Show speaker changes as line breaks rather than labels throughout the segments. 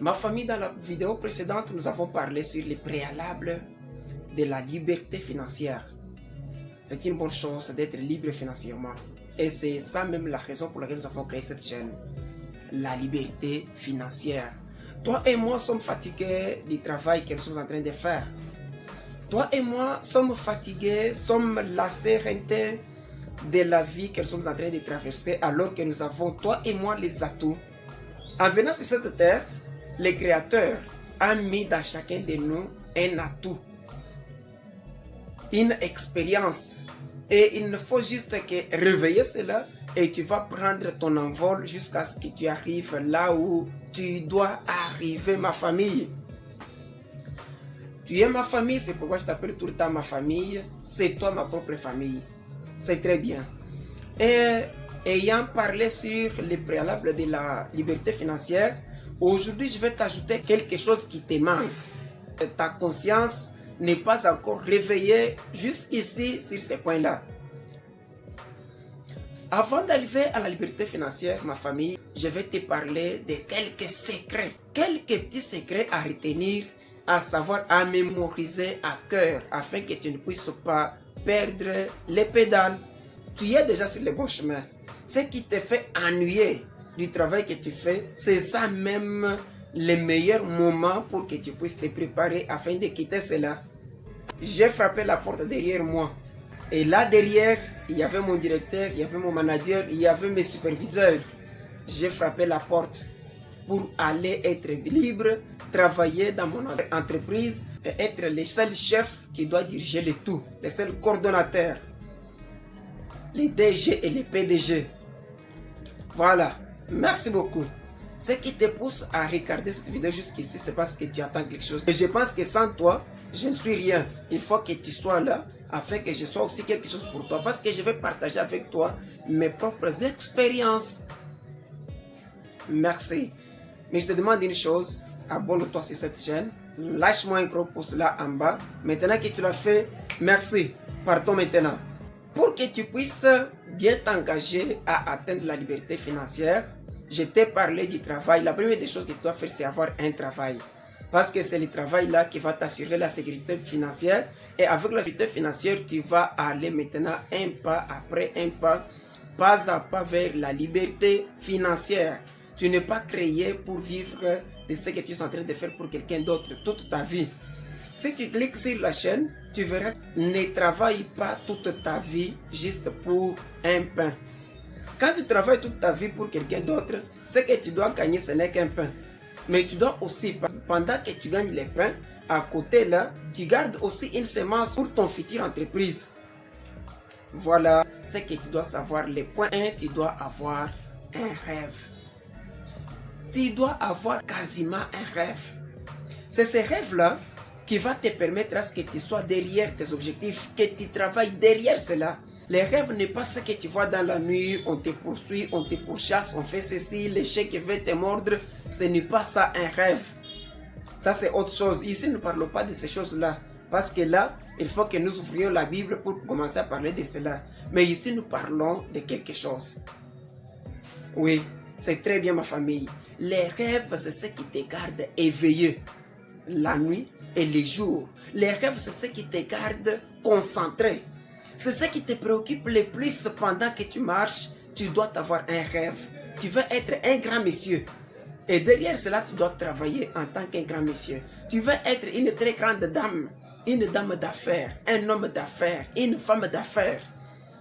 Ma famille, dans la vidéo précédente, nous avons parlé sur les préalables de la liberté financière. C'est une bonne chose d'être libre financièrement. Et c'est ça même la raison pour laquelle nous avons créé cette chaîne. La liberté financière. Toi et moi sommes fatigués du travail que nous sommes en train de faire. Toi et moi sommes fatigués, sommes lassés, rentés de la vie que nous sommes en train de traverser alors que nous avons, toi et moi, les atouts. En venant sur cette terre, le Créateur a mis dans chacun de nous un atout, une expérience. Et il ne faut juste que réveiller cela et tu vas prendre ton envol jusqu'à ce que tu arrives là où tu dois arriver, ma famille. Tu es ma famille, c'est pourquoi je t'appelle tout le temps ma famille. C'est toi ma propre famille. C'est très bien. Et ayant parlé sur les préalables de la liberté financière, aujourd'hui je vais t'ajouter quelque chose qui te manque. Ta conscience n'est pas encore réveillée jusqu'ici sur ces points-là. Avant d'arriver à la liberté financière, ma famille, je vais te parler de quelques secrets. Quelques petits secrets à retenir, à savoir à mémoriser à cœur, afin que tu ne puisses pas perdre les pédales. Tu es déjà sur le bon chemin. Ce qui te fait ennuyer du travail que tu fais, c'est ça même le meilleur moment pour que tu puisses te préparer afin de quitter cela. J'ai frappé la porte derrière moi. Et là derrière, il y avait mon directeur, il y avait mon manager, il y avait mes superviseurs. J'ai frappé la porte pour aller être libre, travailler dans mon entreprise et être le seul chef qui doit diriger le tout, le seul coordonnateur. Les DG et les PDG. Voilà. Merci beaucoup. Ce qui te pousse à regarder cette vidéo jusqu'ici, c'est parce que tu attends quelque chose. Et je pense que sans toi, je ne suis rien. Il faut que tu sois là afin que je sois aussi quelque chose pour toi. Parce que je vais partager avec toi mes propres expériences. Merci. Mais je te demande une chose. Abonne-toi sur cette chaîne. Lâche-moi un gros pouce là en bas. Maintenant que tu l'as fait, merci. Partons maintenant. Pour que tu puisses bien t'engager à atteindre la liberté financière, je t'ai parlé du travail. La première des choses que tu dois faire, c'est avoir un travail. Parce que c'est le travail là qui va t'assurer la sécurité financière. Et avec la sécurité financière, tu vas aller maintenant un pas après un pas à pas vers la liberté financière. Tu n'es pas créé pour vivre de ce que tu es en train de faire pour quelqu'un d'autre toute ta vie. Si tu cliques sur la chaîne, tu verras, ne travaille pas toute ta vie juste pour un pain. Quand tu travailles toute ta vie pour quelqu'un d'autre, ce que tu dois gagner, ce n'est qu'un pain. Mais tu dois aussi, pendant que tu gagnes les pains, à côté là, tu gardes aussi une semence pour ton futur entreprise. Voilà ce que tu dois savoir. Les points 1, tu dois avoir un rêve. Tu dois avoir quasiment un rêve. C'est ce rêve-là qui va te permettre à ce que tu sois derrière tes objectifs, que tu travailles derrière cela. Les rêves n'est pas ce que tu vois dans la nuit, on te poursuit, on te pourchasse, on fait ceci, le chien qui veut te mordre, ce n'est pas ça un rêve. Ça c'est autre chose. Ici, nous ne parlons pas de ces choses-là. Parce que là, il faut que nous ouvrions la Bible pour commencer à parler de cela. Mais ici, nous parlons de quelque chose. Oui, c'est très bien ma famille. Les rêves, c'est ce qui te garde éveillé la nuit et les jours. Les rêves, c'est ce qui te garde concentré. C'est ce qui te préoccupe le plus pendant que tu marches. Tu dois avoir un rêve. Tu veux être un grand monsieur. Et derrière cela, tu dois travailler en tant qu'un grand monsieur. Tu veux être une très grande dame. Une dame d'affaires. Un homme d'affaires. Une femme d'affaires.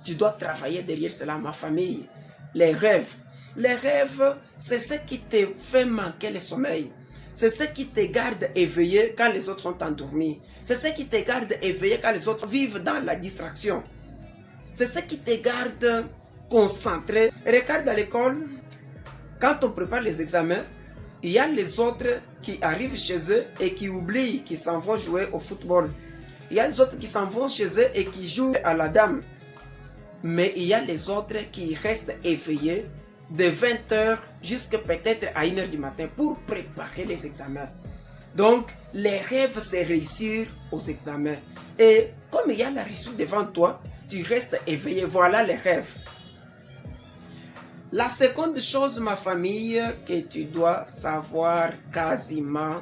Tu dois travailler derrière cela, ma famille. Les rêves. Les rêves, c'est ce qui te fait manquer le sommeil. C'est ce qui te garde éveillé quand les autres sont endormis. C'est ce qui te garde éveillé quand les autres vivent dans la distraction. C'est ce qui te garde concentré. Regarde à l'école, quand on prépare les examens, il y a les autres qui arrivent chez eux et qui oublient qu'ils s'en vont jouer au football. Il y a les autres qui s'en vont chez eux et qui jouent à la dame. Mais il y a les autres qui restent éveillés de 20h jusqu'à peut-être à 1h du matin pour préparer les examens. Donc, les rêves, c'est réussir aux examens. Et comme il y a la réussite devant toi, tu restes éveillé. Voilà les rêves. La seconde chose, ma famille, que tu dois savoir quasiment,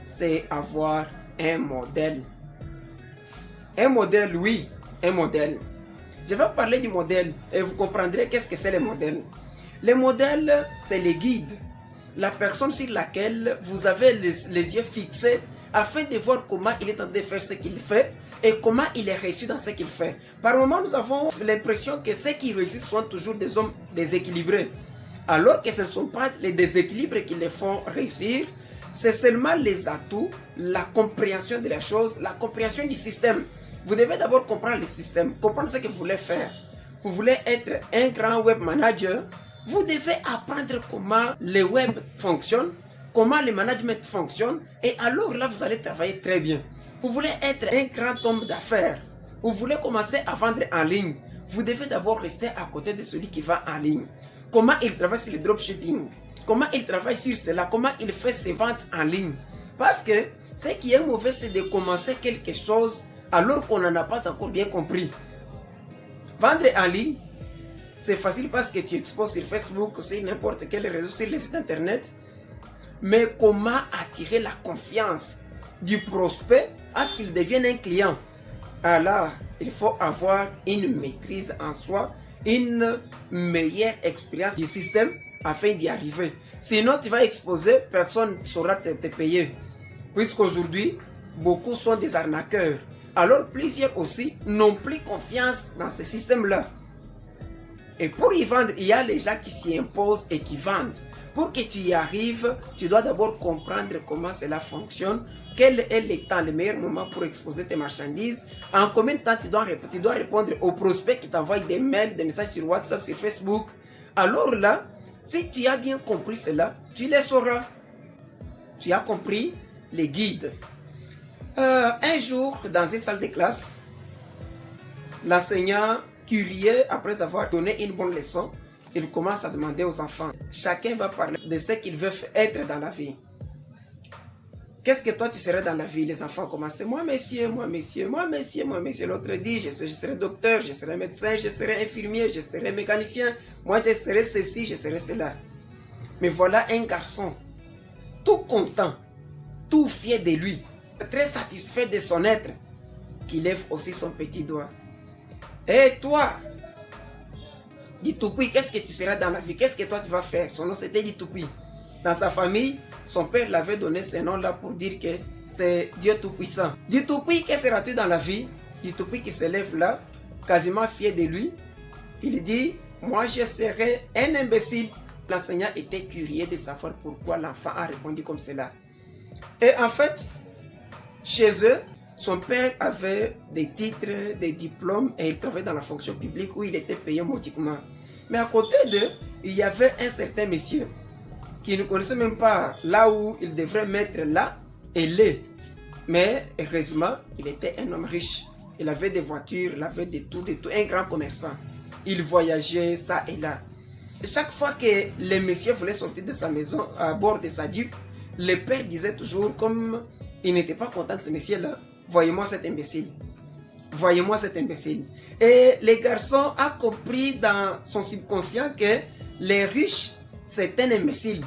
c'est avoir un modèle. Un modèle, oui, un modèle. Je vais parler du modèle et vous comprendrez qu'est-ce que c'est le modèle. Le modèle, c'est le guide. La personne sur laquelle vous avez les yeux fixés afin de voir comment il est en train de faire ce qu'il fait et comment il est réussi dans ce qu'il fait. Par moments, nous avons l'impression que ceux qui réussissent sont toujours des hommes déséquilibrés. Alors que ce ne sont pas les déséquilibres qui les font réussir, c'est seulement les atouts, la compréhension de la chose, la compréhension du système. Vous devez d'abord comprendre le système, comprendre ce que vous voulez faire. Vous voulez être un grand web manager, vous devez apprendre comment le web fonctionne, comment le management fonctionne, et alors là, vous allez travailler très bien. Vous voulez être un grand homme d'affaires, vous voulez commencer à vendre en ligne, vous devez d'abord rester à côté de celui qui va en ligne. Comment il travaille sur le dropshipping, comment il travaille sur cela, comment il fait ses ventes en ligne. Parce que ce qui est mauvais, c'est de commencer quelque chose alors qu'on n'en a pas encore bien compris. Vendre en ligne, c'est facile parce que tu exposes sur Facebook, sur n'importe quel réseau, sur les sites internet. Mais comment attirer la confiance du prospect à ce qu'il devienne un client? Alors, il faut avoir une maîtrise en soi, une meilleure expérience du système afin d'y arriver. Sinon, tu vas exposer, personne ne saura te payer. Puisqu'aujourd'hui, beaucoup sont des arnaqueurs. Alors, plusieurs aussi n'ont plus confiance dans ce système-là. Et pour y vendre, il y a les gens qui s'y imposent et qui vendent. Pour que tu y arrives, tu dois d'abord comprendre comment cela fonctionne, quel est le temps, le meilleur moment pour exposer tes marchandises, en combien de temps tu dois répondre aux prospects qui t'envoient des mails, des messages sur WhatsApp, sur Facebook. Alors là, si tu as bien compris cela, tu les sauras. Tu as compris les guides. Un jour, dans une salle de classe, l'enseignant, curieux, après avoir donné une bonne leçon, il commence à demander aux enfants. Chacun va parler de ce qu'il veut être dans la vie. Qu'est-ce que toi tu serais dans la vie? Les enfants commencent. Moi, monsieur, moi, monsieur, moi, monsieur, moi, monsieur. L'autre dit, je serai docteur, je serai médecin, je serai infirmier, je serai mécanicien. Moi, je serai ceci, je serai cela. Mais voilà un garçon, tout content, tout fier de lui, très satisfait de son être, qui lève aussi son petit doigt. Et toi, Ditoupi, qu'est-ce que tu seras dans la vie? Qu'est-ce que toi tu vas faire? Son nom c'était Ditoupi. Dans sa famille, son père l'avait donné ce nom-là pour dire que c'est Dieu Tout-Puissant. Ditoupi, que seras-tu dans la vie? Ditoupi qui se lève là, quasiment fier de lui. Il dit, moi je serai un imbécile. L'enseignant était curieux de savoir pourquoi l'enfant a répondu comme cela. Et en fait, chez eux, son père avait des titres, des diplômes et il travaillait dans la fonction publique où il était payé modiquement. Mais à côté d'eux, il y avait un certain monsieur qui ne connaissait même pas là où il devrait mettre là et les. Mais heureusement, il était un homme riche. Il avait des voitures, il avait de tout, un grand commerçant. Il voyageait ça et là. Et chaque fois que le monsieur voulait sortir de sa maison à bord de sa Jeep, le père disait toujours, comme il n'était pas content de ce monsieur-là, voyez-moi cet imbécile. Voyez-moi cet imbécile. Et le garçon a compris dans son subconscient que les riches, c'est un imbécile.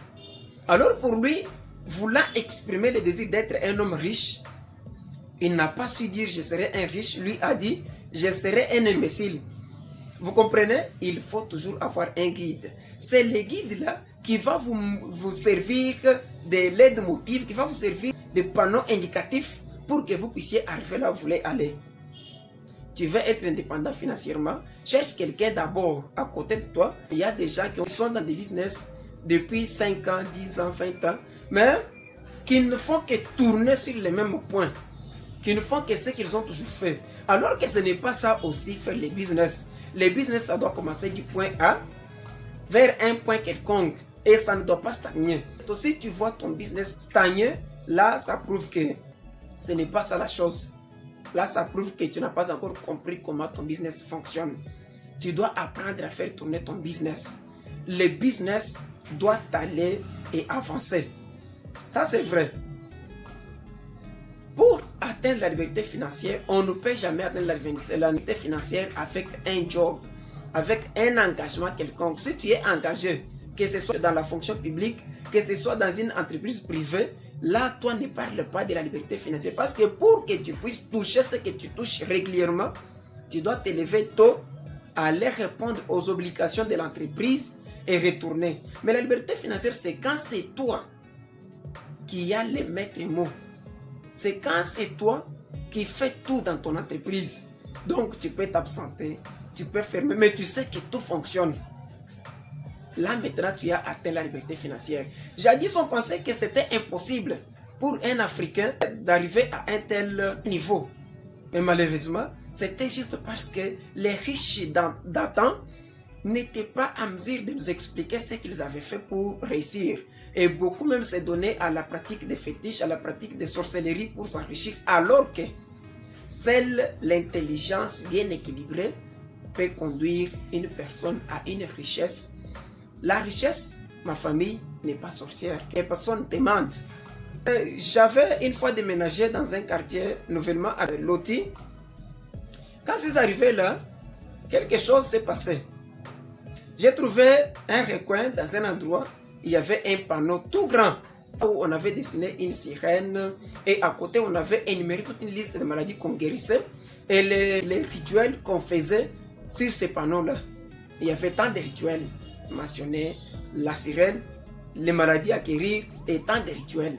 Alors pour lui, voulant exprimer le désir d'être un homme riche, il n'a pas su dire je serai un riche, lui a dit je serai un imbécile. Vous comprenez? Il faut toujours avoir un guide. C'est le guide-là qui va vous servir de leitmotiv, qui va vous servir de panneaux indicatifs pour que vous puissiez arriver là où vous voulez aller. Tu veux être indépendant financièrement, cherche quelqu'un d'abord à côté de toi. Il y a des gens qui sont dans des business depuis 5 ans, 10 ans, 20 ans, mais qui ne font que tourner sur les mêmes points, qui ne font que ce qu'ils ont toujours fait. Alors que ce n'est pas ça aussi faire les business. Les business, ça doit commencer du point A vers un point quelconque et ça ne doit pas stagner. Donc, si tu vois ton business stagner, là, ça prouve que ce n'est pas ça la chose. Là, ça prouve que tu n'as pas encore compris comment ton business fonctionne. Tu dois apprendre à faire tourner ton business. Le business doit aller et avancer. Ça, c'est vrai. Pour atteindre la liberté financière, on ne peut jamais atteindre la liberté financière avec un job. avec un engagement quelconque. Si tu es engagé, que ce soit dans la fonction publique, que ce soit dans une entreprise privée, là, toi ne parles pas de la liberté financière. Parce que pour que tu puisses toucher ce que tu touches régulièrement, tu dois te lever tôt, aller répondre aux obligations de l'entreprise et retourner. Mais la liberté financière, c'est quand c'est toi qui as les maîtres mots. C'est quand c'est toi qui fais tout dans ton entreprise. Donc, tu peux t'absenter, tu peux fermer, mais tu sais que tout fonctionne. Là, maintenant, tu as atteint la liberté financière. Jadis, on pensait que c'était impossible pour un Africain d'arriver à un tel niveau. Mais malheureusement, c'était juste parce que les riches d'antan n'étaient pas à mesure de nous expliquer ce qu'ils avaient fait pour réussir. Et beaucoup même s'est donné à la pratique des fétiches, à la pratique des sorcelleries pour s'enrichir, alors que seule l'intelligence bien équilibrée peut conduire une personne à une richesse. La richesse, ma famille, n'est pas sorcière. Les personnes demandent. J'avais une fois déménagé dans un quartier nouvellement loti. Quand je suis arrivé là, quelque chose s'est passé. J'ai trouvé un recoin dans un endroit, il y avait un panneau tout grand où on avait dessiné une sirène et à côté on avait énuméré toute une liste de maladies qu'on guérissait et les rituels qu'on faisait sur ces panneaux-là. Il y avait tant de rituels mentionnés, la sirène, les maladies à guérir et tant de rituels.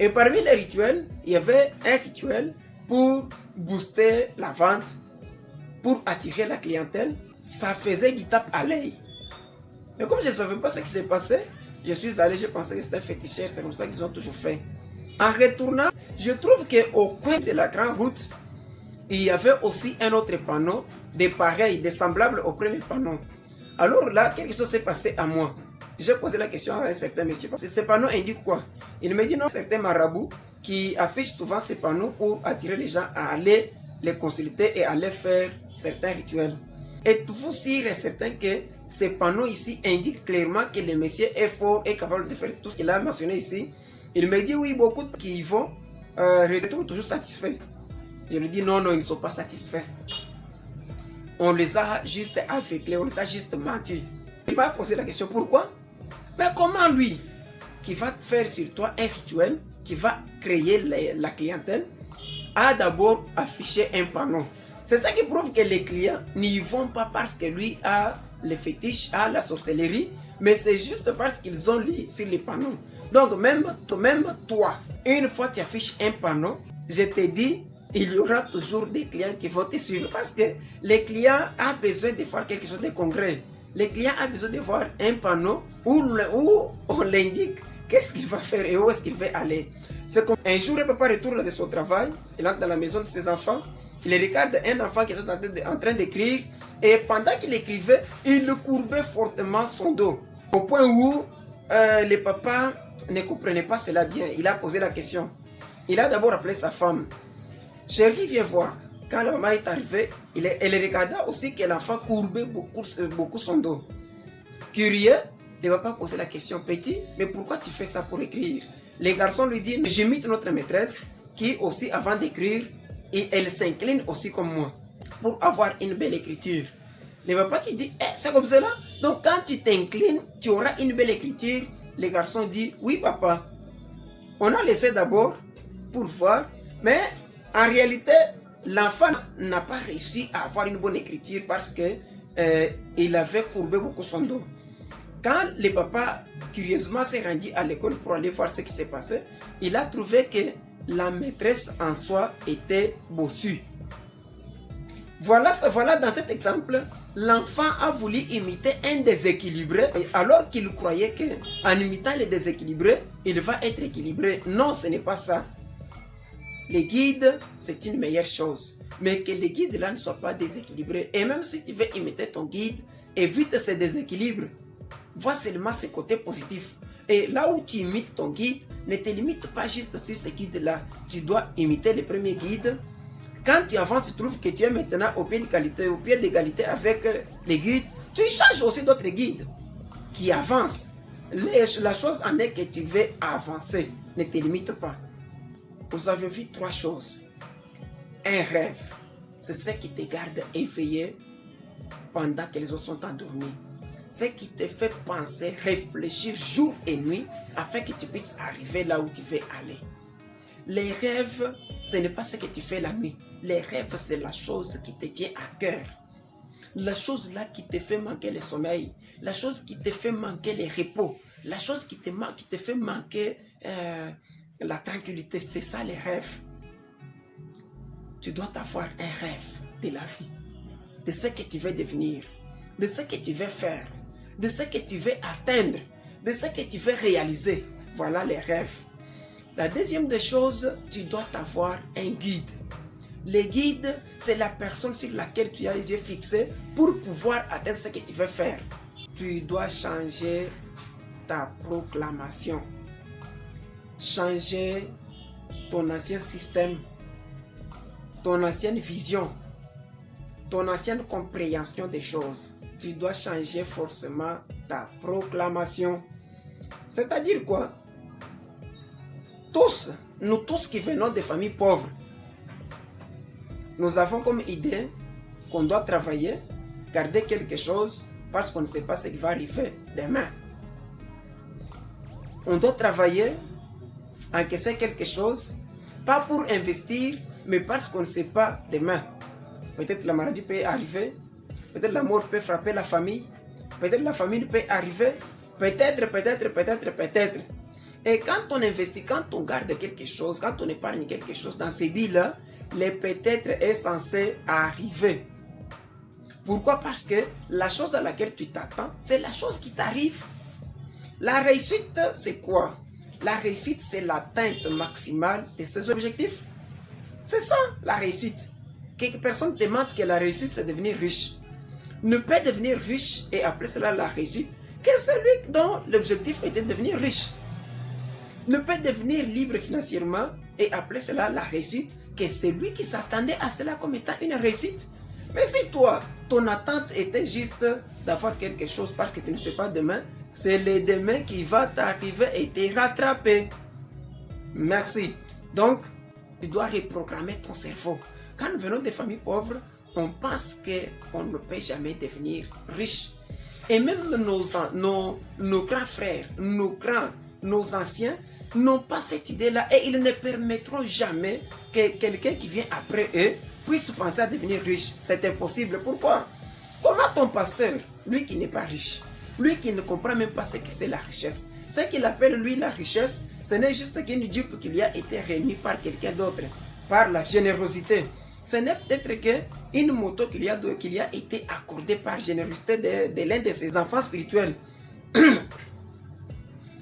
Et parmi les rituels, il y avait un rituel pour booster la vente, pour attirer la clientèle. Ça faisait du tape à l'œil. Mais comme je ne savais pas ce qui s'est passé, je suis allé, je pensais que c'était féticheur, c'est comme ça qu'ils ont toujours fait. En retournant, je trouve qu'au coin de la grande route, il y avait aussi un autre panneau, des pareils, des semblables au premier panneau. Alors là, quelque chose s'est passé à moi. J'ai posé la question à un certain monsieur. Ces panneaux indiquent quoi? Il me dit non, certains marabouts qui affichent souvent ces panneaux pour attirer les gens à aller les consulter et aller faire certains rituels. Êtes-vous sûr et certain que ces panneaux ici indiquent clairement que le monsieur est fort et capable de faire tout ce qu'il a mentionné ici? Il me dit oui, beaucoup qui y vont retournent toujours satisfaits. Je lui dis non, non, ils ne sont pas satisfaits. On les a juste aveuglés, on les a juste menti. Il m'a posé la question, pourquoi? Mais comment lui, qui va faire sur toi un rituel, qui va créer la clientèle, a d'abord affiché un panneau? C'est ça qui prouve que les clients n'y vont pas parce que lui a les fétiches, a la sorcellerie, mais c'est juste parce qu'ils ont lu sur les panneaux. Donc même toi, une fois tu affiches un panneau, je te dis, il y aura toujours des clients qui vont te suivre parce que les clients ont besoin de voir quelque chose de concret. Les clients ont besoin de voir un panneau où on l'indique qu'est-ce qu'il va faire et où est-ce qu'il va aller. C'est comme un jour, le papa retourne de son travail, il entre dans la maison de ses enfants, il regarde un enfant qui est en train d'écrire et pendant qu'il écrivait, il courbait fortement son dos au point où le papa ne comprenait pas cela bien. Il a posé la question. Il a d'abord appelé sa femme. Chérie, viens voir. Quand la maman est arrivée, elle regarda aussi que l'enfant courbait beaucoup son dos. Curieux, le papa posait la question, petit, mais pourquoi tu fais ça pour écrire? Les garçons lui disent, j'imite notre maîtresse qui aussi avant d'écrire, et elle s'incline aussi comme moi pour avoir une belle écriture. Le papa qui dit, c'est comme cela. Donc quand tu t'inclines, tu auras une belle écriture. Les garçons disent, oui papa. On a laissé d'abord pour voir, mais en réalité, l'enfant n'a pas réussi à avoir une bonne écriture parce que il avait courbé beaucoup son dos. Quand le papa, curieusement, s'est rendu à l'école pour aller voir ce qui s'est passé, il a trouvé que la maîtresse en soi était bossue. Voilà, dans cet exemple, l'enfant a voulu imiter un déséquilibré alors qu'il croyait qu'en imitant le déséquilibré, il va être équilibré. Non, ce n'est pas ça. Les guides, c'est une meilleure chose. Mais que les guides là ne soient pas déséquilibrés. Et même si tu veux imiter ton guide, évite ces déséquilibres. Vois seulement ses côtés positifs. Et là où tu imites ton guide, ne te limite pas juste sur ce guide-là. Tu dois imiter le premier guide. Quand tu avances, tu trouves que tu es maintenant au pied d'égalité avec les guides. Tu changes aussi d'autres guides qui avancent. La chose en est que tu veux avancer. Ne te limite pas. Vous avez vu trois choses. Un rêve, c'est ce qui te garde éveillé pendant que les autres sont endormis. Ce qui te fait penser, réfléchir jour et nuit afin que tu puisses arriver là où tu veux aller. Les rêves, ce n'est pas ce que tu fais la nuit. Les rêves, c'est la chose qui te tient à cœur. La chose là qui te fait manquer le sommeil. La chose qui te fait manquer le repos. La chose qui te fait manquer la tranquillité. C'est ça les rêves. Tu dois avoir un rêve de la vie. De ce que tu veux devenir. De ce que tu veux faire. De ce que tu veux atteindre. De ce que tu veux réaliser. Voilà les rêves. La deuxième des choses, tu dois avoir un guide. Le guide, c'est la personne sur laquelle tu as les yeux fixés pour pouvoir atteindre ce que tu veux faire. Tu dois changer ta proclamation. Changer ton ancien système, ton ancienne vision, ton ancienne compréhension des choses. Tu dois changer forcément ta proclamation. C'est-à-dire quoi? Nous tous qui venons de familles pauvres, nous avons comme idée qu'on doit travailler, garder quelque chose parce qu'on ne sait pas ce qui va arriver demain. On doit travailler, encaisser quelque chose, pas pour investir, mais parce qu'on ne sait pas demain. Peut-être la maladie peut arriver, peut-être la mort peut frapper la famille, peut-être la famille peut arriver, peut-être. Et quand on investit, quand on garde quelque chose, quand on épargne quelque chose dans ces billes-là, le peut-être est censé arriver. Pourquoi? Parce que la chose à laquelle tu t'attends, c'est la chose qui t'arrive. La réussite, c'est quoi? La réussite, c'est l'atteinte maximale de ses objectifs. C'est ça, la réussite. Quelques personnes demandent que la réussite, c'est devenir riche. Ne peut devenir riche et appeler cela la réussite que celui dont l'objectif était de devenir riche. Ne peut devenir libre financièrement et appeler cela la réussite que celui qui s'attendait à cela comme étant une réussite. Mais si toi, ton attente était juste d'avoir quelque chose parce que tu ne sais pas demain, c'est le demain qui va t'arriver et te rattraper. Merci. Donc, tu dois reprogrammer ton cerveau. Quand nous venons des familles pauvres, on pense qu'on ne peut jamais devenir riche. Et même nos grands frères, nos anciens, n'ont pas cette idée-là et ils ne permettront jamais que quelqu'un qui vient après eux puisse penser à devenir riche. C'est impossible. Pourquoi? Comment ton pasteur, lui qui n'est pas riche, lui qui ne comprend même pas ce que c'est la richesse, ce qu'il appelle lui la richesse, ce n'est juste qu'une dupe qui lui a été remise par quelqu'un d'autre, par la générosité. Ce n'est peut-être qu'une moto qui lui a été accordée par générosité de l'un de ses enfants spirituels.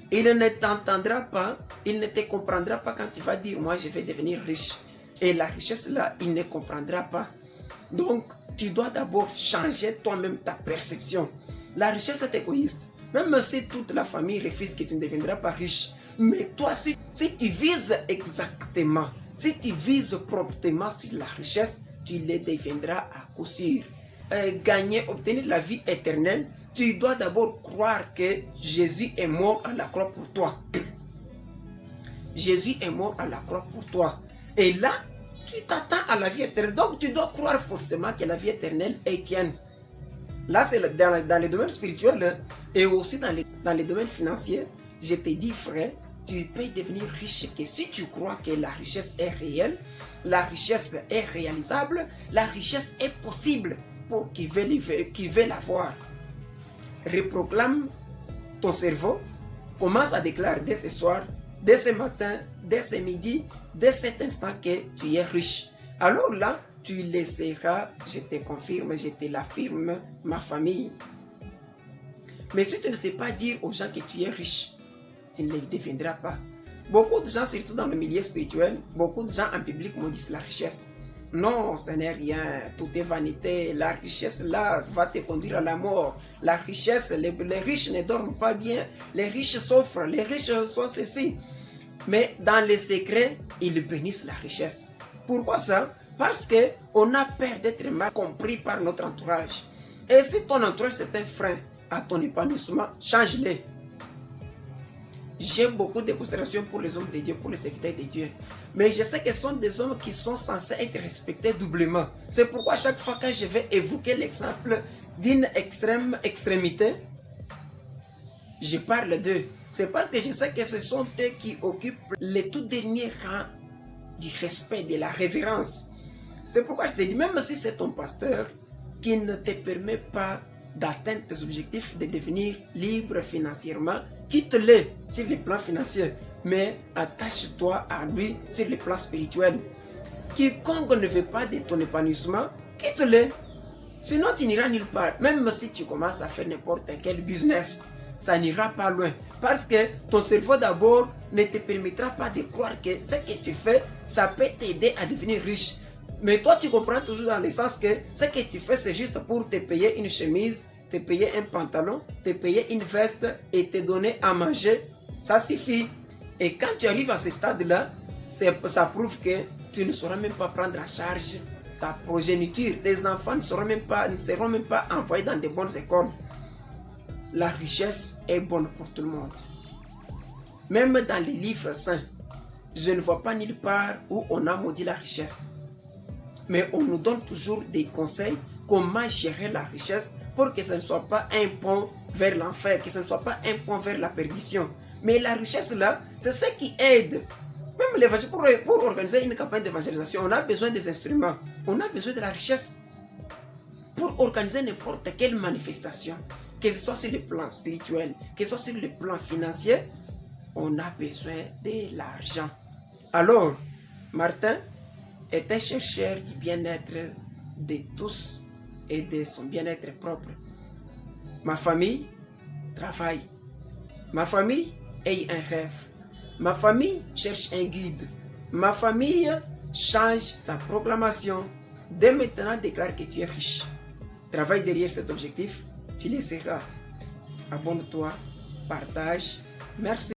Il ne t'entendra pas, il ne te comprendra pas quand tu vas dire « moi je vais devenir riche ». Et la richesse là, il ne comprendra pas. Donc, tu dois d'abord changer toi-même ta perception. La richesse est égoïste. Même si toute la famille refuse que tu ne deviendras pas riche. Mais toi, si tu vises exactement, si tu vises promptement sur la richesse, tu le deviendras à coup sûr. Gagner, obtenir la vie éternelle, tu dois d'abord croire que Jésus est mort à la croix pour toi. Jésus est mort à la croix pour toi. Et là, tu t'attends à la vie éternelle. Donc, tu dois croire forcément que la vie éternelle est tienne. Là, c'est dans les domaines spirituels et aussi dans les domaines financiers. Je te dis, frère, tu peux devenir riche que si tu crois que la richesse est réelle, la richesse est réalisable, la richesse est possible pour qui veut l'avoir. Reproclame ton cerveau, commence à déclarer dès ce soir, dès ce matin, dès ce midi, dès cet instant que tu es riche. Alors là, tu laisseras, je te confirme, je te l'affirme, ma famille. Mais si tu ne sais pas dire aux gens que tu es riche, tu ne le deviendras pas. Beaucoup de gens, surtout dans le milieu spirituel, beaucoup de gens en public maudissent la richesse. Non, ce n'est rien, tout est vanité. La richesse là va te conduire à la mort. La richesse, les riches ne dorment pas bien. Les riches souffrent, les riches sont ceci. Mais dans les secrets, ils bénissent la richesse. Pourquoi ça? Parce qu'on a peur d'être mal compris par notre entourage. Et si ton entourage c'est un frein à ton épanouissement, change-le. j'ai beaucoup de considération pour les hommes de Dieu, pour les serviteurs de Dieu. Mais je sais que ce sont des hommes qui sont censés être respectés doublement. C'est pourquoi chaque fois que je vais évoquer l'exemple d'une extrémité, je parle d'eux. C'est parce que je sais que ce sont eux qui occupent les tout derniers rangs du respect, de la révérence. C'est pourquoi je te dis, même si c'est ton pasteur qui ne te permet pas d'atteindre tes objectifs, de devenir libre financièrement, quitte-le sur le plan financier, mais attache-toi à lui sur le plan spirituel. Quiconque ne veut pas de ton épanouissement, quitte-le. Sinon, tu n'iras nulle part. Même si tu commences à faire n'importe quel business, ça n'ira pas loin. Parce que ton cerveau d'abord ne te permettra pas de croire que ce que tu fais, ça peut t'aider à devenir riche. Mais toi, tu comprends toujours dans le sens que ce que tu fais, c'est juste pour te payer une chemise, te payer un pantalon, te payer une veste et te donner à manger. Ça suffit. Et quand tu arrives à ce stade-là, ça prouve que tu ne sauras même pas prendre en charge ta progéniture. Tes enfants ne seront même pas envoyés dans de bonnes écoles. La richesse est bonne pour tout le monde. Même dans les livres saints, je ne vois pas nulle part où on a maudit la richesse. Mais on nous donne toujours des conseils comment gérer la richesse pour que ce ne soit pas un pont vers l'enfer, que ce ne soit pas un pont vers la perdition. Mais la richesse là, c'est ce qui aide. Même l'évangile, pour organiser une campagne d'évangélisation, on a besoin des instruments, on a besoin de la richesse. Pour organiser n'importe quelle manifestation, que ce soit sur le plan spirituel, que ce soit sur le plan financier, on a besoin de l'argent. Alors, Martin est un chercheur du bien-être de tous et de son bien-être propre. Ma famille travaille. Ma famille a un rêve. Ma famille cherche un guide. Ma famille change ta proclamation. Dès maintenant, déclare que tu es riche. Travaille derrière cet objectif, tu le seras. Abonne-toi, partage. Merci.